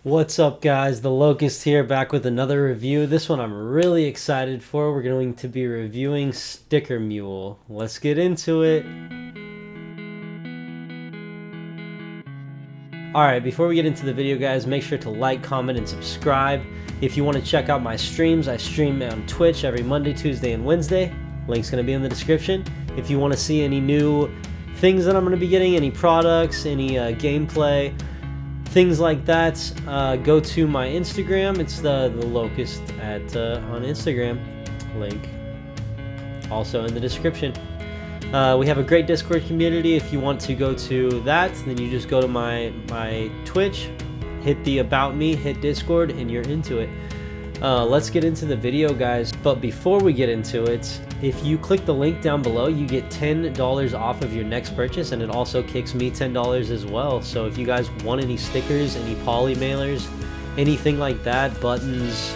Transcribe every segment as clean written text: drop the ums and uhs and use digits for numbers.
What's up, guys? The Locust here, back with another review. This one I'm really excited for. We're going to be reviewing Sticker Mule. Let's get into it. Alright, before we get into the video, guys, make sure to like, comment, and subscribe. If you want to check out my streams, I stream on Twitch every Monday, Tuesday, and Wednesday. Link's going to be in the description. If you want to see any new things that I'm going to be getting, any products, any gameplay, things like that, go to my Instagram. It's the Locust on Instagram. Link also in the description. We have a great Discord community. If you want to go to that, then you just go to my Twitch, hit the About Me, hit Discord, and you're into it. Let's get into the video, guys. But before we get into it, if you click the link down below, you get $10 off of your next purchase, and it also kicks me $10 as well. So if you guys want any stickers, any poly mailers, anything like that, buttons,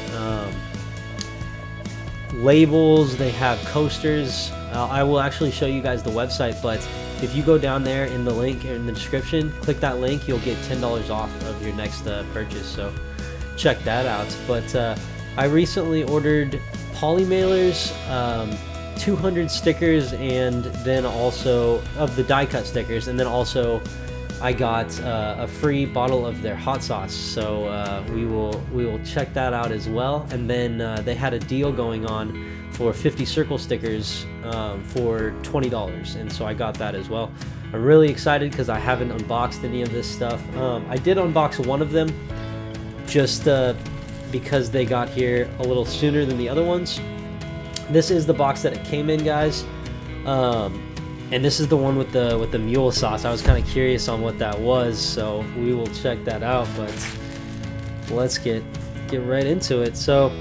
labels, they have coasters. I will actually show you guys the website, but if you go down there in the link in the description, click that link, you'll get $10 off of your next purchase. So check that out. But I recently ordered poly mailers, 200 stickers, and then also of the die cut stickers, and then also I got a free bottle of their hot sauce. So we will check that out as well. And then they had a deal going on for 50 circle stickers for $20, and so I got that as well. I'm really excited because I haven't unboxed any of this stuff. I did unbox one of them just because they got here a little sooner than the other ones. This is the box that it came in, guys, and this is the one with the mule sauce. I was kind of curious on what that was, so we will check that out. But let's get right into it. So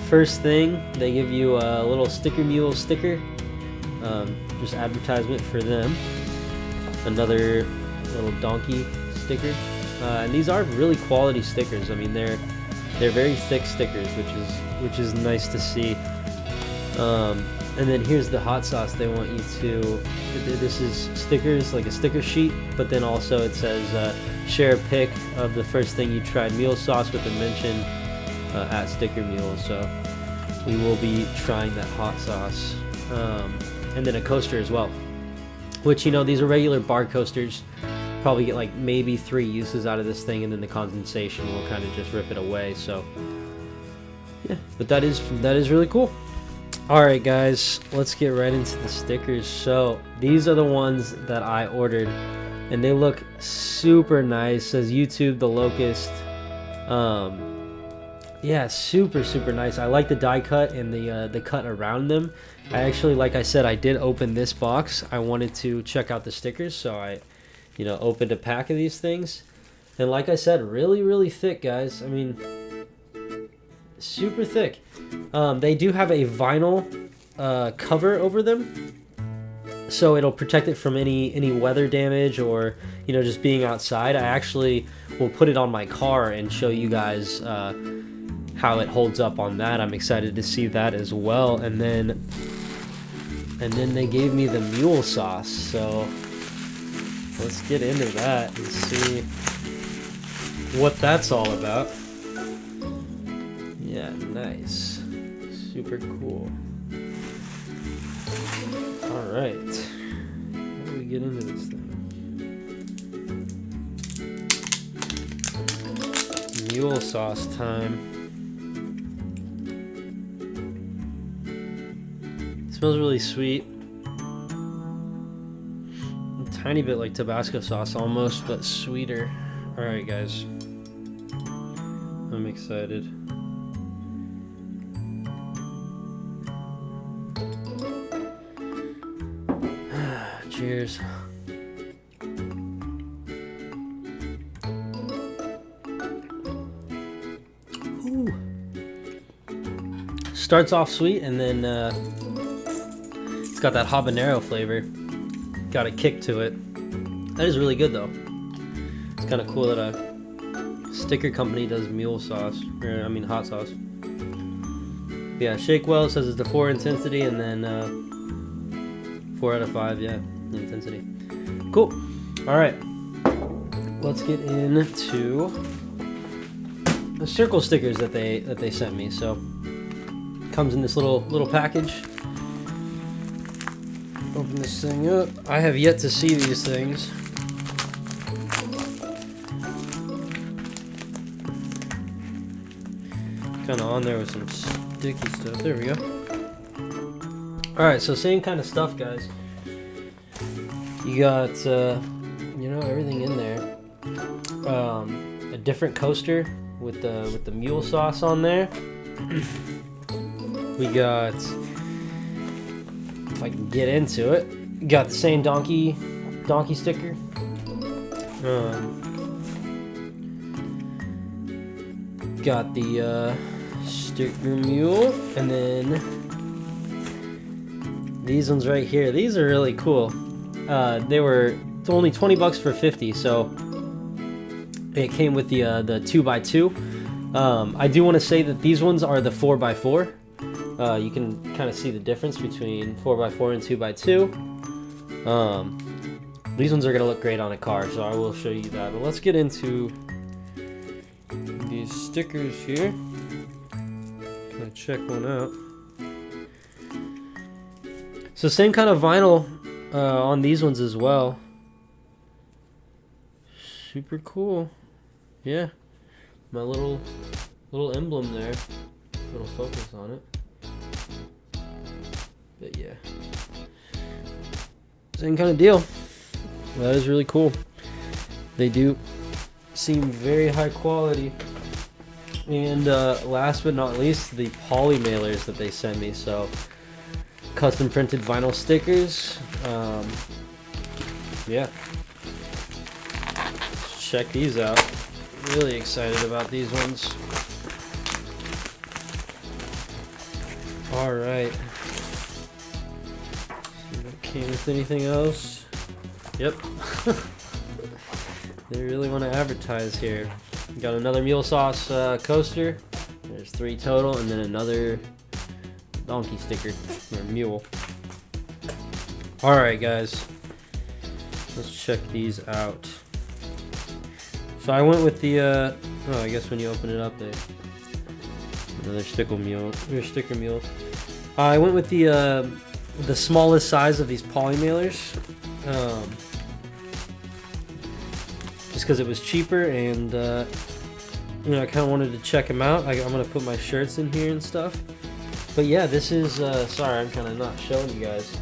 first thing, they give you a little Sticker Mule sticker, just advertisement for them. Another little donkey sticker, and these are really quality stickers. I mean, they're very thick stickers, which is nice to see. And then here's the hot sauce. They want you to, this is stickers, like a sticker sheet, but then also it says share a pic of the first thing you tried mule sauce with a mention at Sticker Mule. So we will be trying that hot sauce, and then a coaster as well, which, you know, these are regular bar coasters. Probably get like maybe 3 uses out of this thing, and then the condensation will kind of just rip it away. So yeah, but that is really cool. Alright, guys, let's get right into the stickers. So these are the ones that I ordered, and they look super nice. It says YouTube the Locust. Yeah, super nice. I like the die cut and the cut around them. I actually, like I said, I did open this box. I wanted to check out the stickers, so I, you know, opened a pack of these things. And like I said, really thick, guys. I mean, super thick. They do have a vinyl cover over them, so it'll protect it from any weather damage, or, you know, just being outside. I actually will put it on my car and show you guys how it holds up on that. I'm excited to see that as well. And then they gave me the mule sauce, so let's get into that and see what that's all about. Yeah, nice. Super cool. Alright. How do we get into this thing? Mule sauce time. It smells really sweet. A tiny bit like Tabasco sauce almost, but sweeter. Alright, guys. I'm excited. Cheers. Ooh. Starts off sweet, and then it's got that habanero flavor. Got a kick to it. That is really good, though. It's kind of cool that a sticker company does mule sauce, or I mean hot sauce. Yeah, shake well. It says it's the 4 intensity, and then 4 out of 5. Yeah. Intensity. Cool. All right, let's get into circle stickers that they sent me. So comes in this little package. Open this thing up. I have yet to see these things. Kind of on there with some sticky stuff. There we go. All right, so same kind of stuff, guys. You got you know, everything in there. A different coaster with the mule sauce on there. We got, if I can get into it, got the same donkey sticker. Got the sticker mule, and then these ones right here. These are really cool. They were only 20 bucks for 50, so it came with the 2x2. I do want to say that these ones are the 4x4. You can kind of see the difference between 4x4 and 2x2. These ones are going to look great on a car, so I will show you that. But let's get into these stickers here. Gonna check one out. So same kind of vinyl on these ones as well. Super cool. Yeah, my little emblem there. Little focus on it. But yeah, same kind of deal. That is really cool. They do seem very high quality. And last but not least, the poly mailers that they sent me. So custom printed vinyl stickers. Yeah, check these out. Really excited about these ones. All right. See if it came with anything else. Yep. They really want to advertise here. Got another mule sauce coaster. There's 3 total, and then another donkey sticker or mule. All right, guys. Let's check these out. So I went with the. Oh, I guess when you open it up, another sticker mule. I went with the smallest size of these poly mailers. Just because it was cheaper, and you know, I kind of wanted to check them out. I'm gonna put my shirts in here and stuff. But yeah, this is sorry, I'm kind of not showing you guys.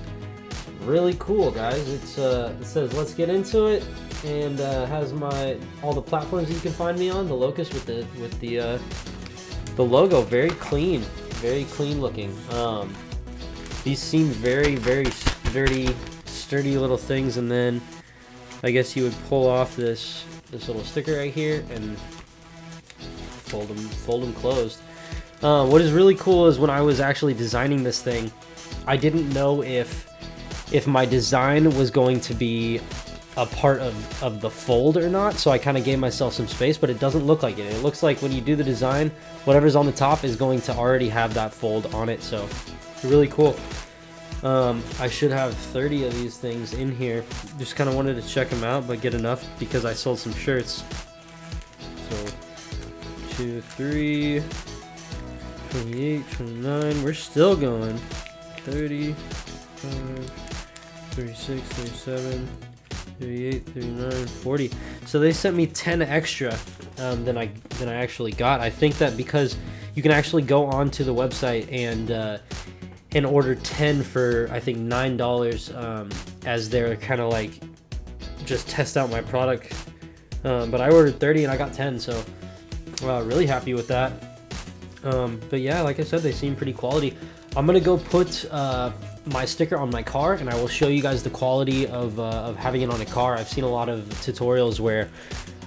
Really cool, guys. It's it says let's get into it, and has all the platforms that you can find me on. The Locust with the logo, very clean looking. These seem very sturdy little things, and then I guess you would pull off this little sticker right here and fold them closed. What is really cool is when I was actually designing this thing, I didn't know if my design was going to be a part of the fold or not, so I kind of gave myself some space, but it doesn't look like it. It looks like when you do the design, whatever's on the top is going to already have that fold on it, so it's really cool. I should have 30 of these things in here. Just kind of wanted to check them out, but get enough because I sold some shirts. So 2, 3, 28, 29, we're still going. 30, 36, 37, 38, 39, 40. So they sent me 10 extra than I actually got. I think that because you can actually go onto the website and order 10 for I think $9 as their kind of like just test out my product. But I ordered 30 and I got 10, so really happy with that. But yeah, like I said, they seem pretty quality. I'm gonna go put my sticker on my car, and I will show you guys the quality of having it on a car. I've seen a lot of tutorials where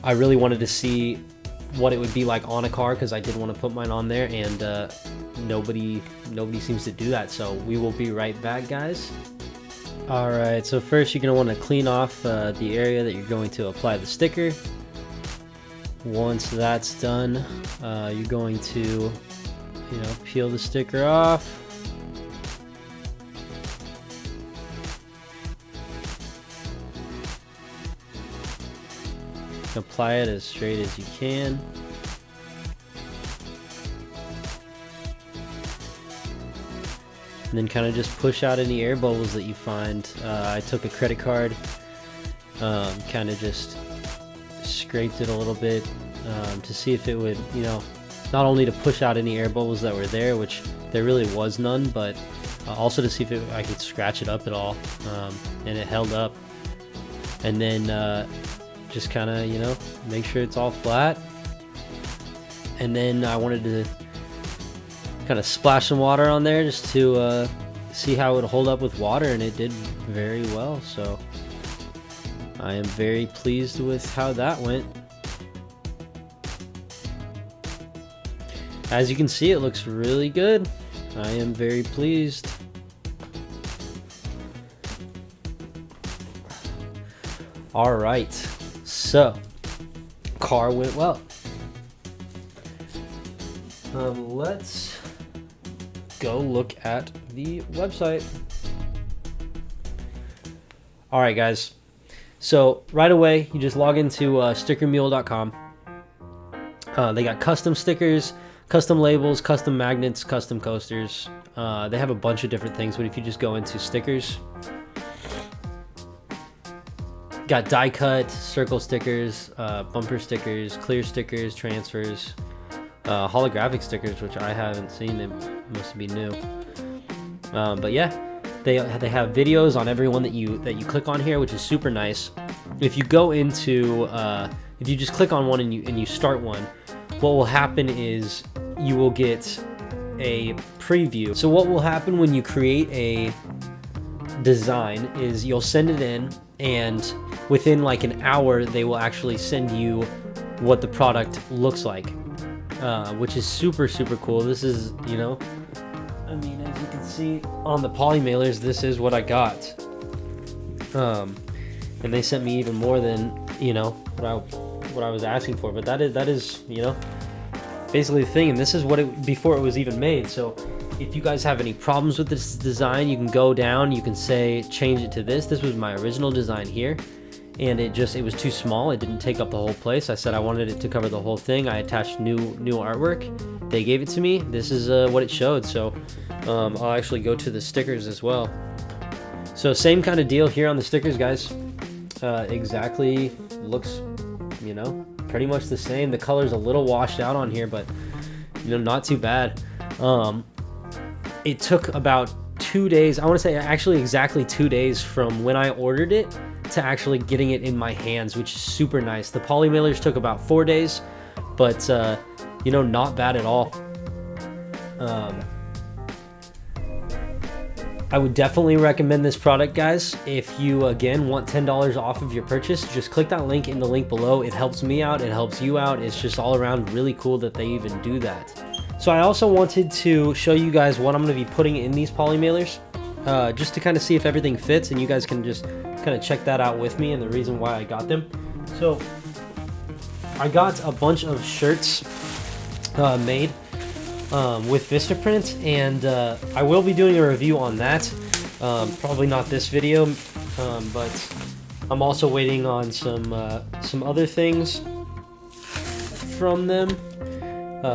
I really wanted to see what it would be like on a car, because I did want to put mine on there, and nobody seems to do that. So we will be right back, guys. Alright, so first you're going to want to clean off the area that you're going to apply the sticker. Once that's done, you're going to peel the sticker off. Apply it as straight as you can. and then kind of just push out any air bubbles that you find. I took a credit card, kind of just scraped it a little bit to see if it would, you know, not only to push out any air bubbles that were there, which there really was none, but also to see if I could scratch it up at all, and it held up. And then just kind of, you know, make sure it's all flat. And then I wanted to kind of splash some water on there just to see how it would hold up with water, and it did very well. So I am very pleased with how that went. As you can see, it looks really good. I am very pleased. All right, so car went well. Let's go look at the website. All right, guys. So right away, you just log into stickermule.com. They got custom stickers, custom labels, custom magnets, custom coasters. They have a bunch of different things, but if you just go into stickers, got die cut, circle stickers, bumper stickers, clear stickers, transfers, holographic stickers, which I haven't seen. They must be new. But yeah, they have videos on every one that you click on here, which is super nice. If you go into if you just click on one and you start one, what will happen is you will get a preview. So what will happen when you create a design is you'll send it in, and within like an hour they will actually send you what the product looks like, which is super cool. This is, you know, I mean, as you can see on the poly mailers, this is what I got, and they sent me even more than, you know, what I was asking for. But that is, you know, basically the thing, and this is what it before it was even made. So if you guys have any problems with this design, you can go down, you can say change it to this. This was my original design here, and it was too small. It didn't take up the whole place. I said I wanted it to cover the whole thing. I attached new artwork. They gave it to me. This is what it showed. So I'll actually go to the stickers as well. So same kind of deal here on the stickers, guys. Exactly looks, you know, pretty much the same. The color's a little washed out on here, but, you know, not too bad. It took about 2 days. I want to say actually exactly 2 days from when I ordered it to actually getting it in my hands, which is super nice. The poly mailers took about 4 days, but you know, not bad at all. I would definitely recommend this product, guys. If you again want $10 off of your purchase, just click that link in the link below. It helps me out, it helps you out. It's just all around really cool that they even do that. So I also wanted to show you guys what I'm going to be putting in these poly mailers, just to kind of see if everything fits, and you guys can just kind of check that out with me and the reason why I got them. So I got a bunch of shirts made with Vistaprint, and I will be doing a review on that. Probably not this video, but I'm also waiting on some other things from them.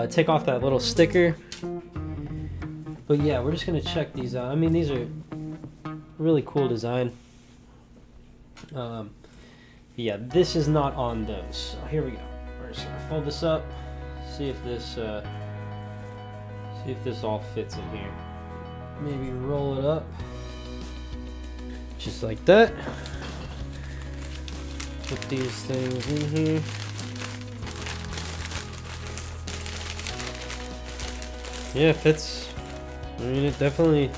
Take off that little sticker. But yeah, we're just gonna check these out. I mean, these are really cool design. Yeah, this is not on those. So here we go. We're just gonna fold this up, see if this all fits in here. Maybe roll it up, just like that. Put these things in here. Yeah, it fits. I mean, it definitely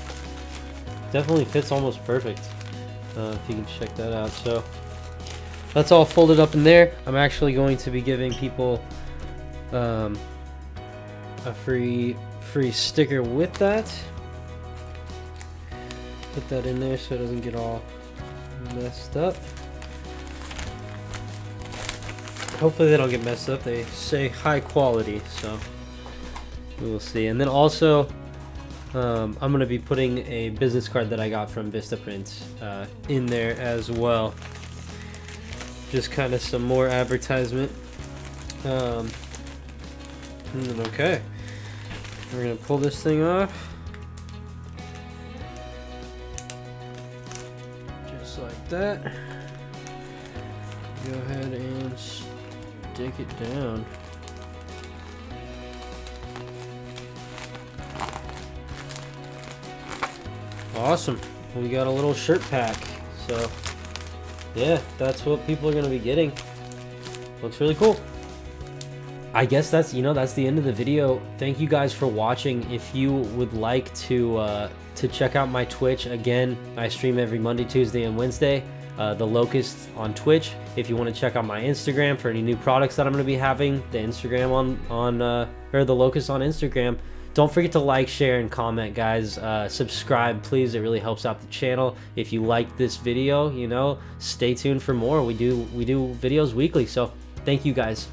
fits almost perfect. If you can check that out. So that's all folded up in there. I'm actually going to be giving people a free sticker with that. Put that in there so it doesn't get all messed up. Hopefully they don't get messed up. They say high quality, so we will see. And then also I'm going to be putting a business card that I got from Vistaprint in there as well. Just kind of some more advertisement. Okay, we're going to pull this thing off. that. Go ahead and stick it down. Awesome. We got a little shirt pack. So yeah, that's what people are going to be getting. Looks really cool. I guess that's, that's the end of the video. Thank you guys for watching. If you would like to check out my Twitch, again, I stream every Monday, Tuesday, and Wednesday. The Locust on Twitch. If you want to check out my Instagram for any new products that I'm going to be having, the Instagram or the Locust on Instagram. Don't forget to like, share, and comment, guys. Subscribe, please. It really helps out the channel. If you like this video, stay tuned for more. We do videos weekly. So thank you, guys.